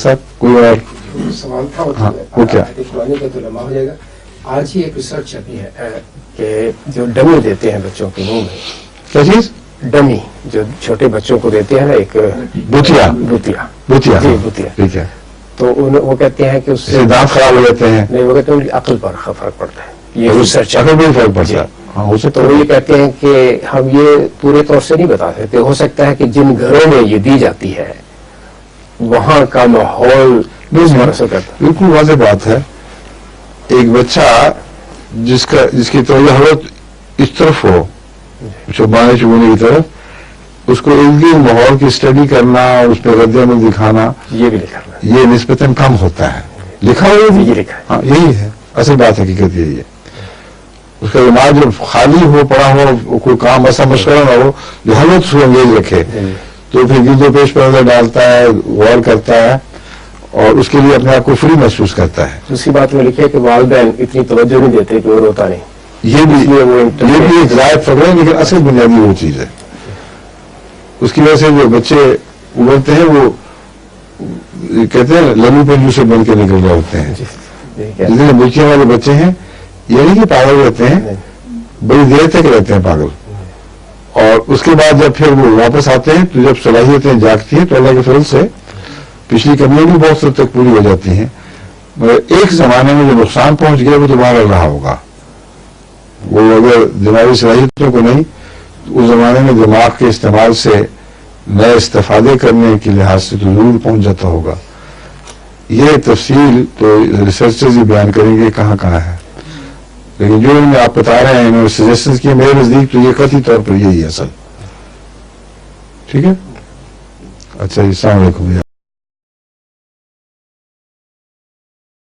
साहब कोई और सवाल था वो क्या पुराने का तो लंबा हो जाएगा। आज ही एक रिसर्च छपी है कि जो डमी देते हैं बच्चों के मुंह में, क्या चीज डमी जो छोटे बच्चों को देते हैं ना, एक बुतिया बुतिया जी बुतिया, ठीक है, तो वो कहते हैं कि उससे दांत खराब हो जाते हैं, नहीं, वो कहते हैं उनकी अक्ल पर फर्क पड़ता है। ये रिसर्च अगर भी फर्क पड़ता है। हाँ, हो सकता तो है। ये कहते हैं कि हम ये पूरे तौर से नहीं बता सकते, हो सकता है कि जिन घरों में ये दी जाती है वहां का माहौल असर करता है। बिल्कुल वाज़ेह बात है। एक बच्चा जिसकी तवज्जो इस तरफ हो, चुबाने चुबाने की तरफ, उसको इर्द माहौल की स्टडी करना, उस पर रद्द दिखाना, ये भी लिखा है, ये निस्बतन कम होता है। लिखा हुआ भी ये लिखा है। हाँ, यही है असल बात, हकीकत यही है। उसका दिमाग जब खाली हो, पड़ा हो, कोई काम ऐसा मशवरा ना हो जो हर वक्त उसको अंगेज रखे, तो फिर गिरदो पेश पर नजर डालता है, गौर करता है और उसके लिए अपने आप को फ्री महसूस करता है। दूसरी बात में लिखी है कि वालिदैन इतनी तवज्जो नहीं देते कि वो रोता नहीं। ये भी एक जायद फर्क है, लेकिन असल बुनियादी वो चीज है। उसकी वजह से जो बच्चे उभरते हैं वो कहते हैं लम्बी पंजू से बन के निकल रहे होते हैं। जितने बुचिया वाले बच्चे हैं ये नहीं कि पागल रहते हैं, बड़ी देर तक रहते हैं पागल, और उसके बाद जब फिर वो वापस आते हैं तो जब सलाहियतें जागती हैं तो अल्लाह के फजल से पिछली कमियां भी बहुत हद तक पूरी हो जाती हैं। मगर एक जमाने में जो नुकसान पहुंच गया वो दोबारा रहा होगा। वो अगर दिमागी सलाहियतों को नहीं, तो उस जमाने में दिमाग के इस्तेमाल से नए इस्तेफादे करने के लिहाज से तो जरूर पहुंच जाता होगा। ये तफसील तो रिसर्चर्स ही बयान करेंगे कहाँ कहाँ है, लेकिन जो इन्होंने आप बता रहे हैं, इन्होंने सजेशन किए, मेरे नजदीक तो ये कतई तौर पर यही है असल। ठीक है, अच्छा जी, अस्सलाम वालेकुम।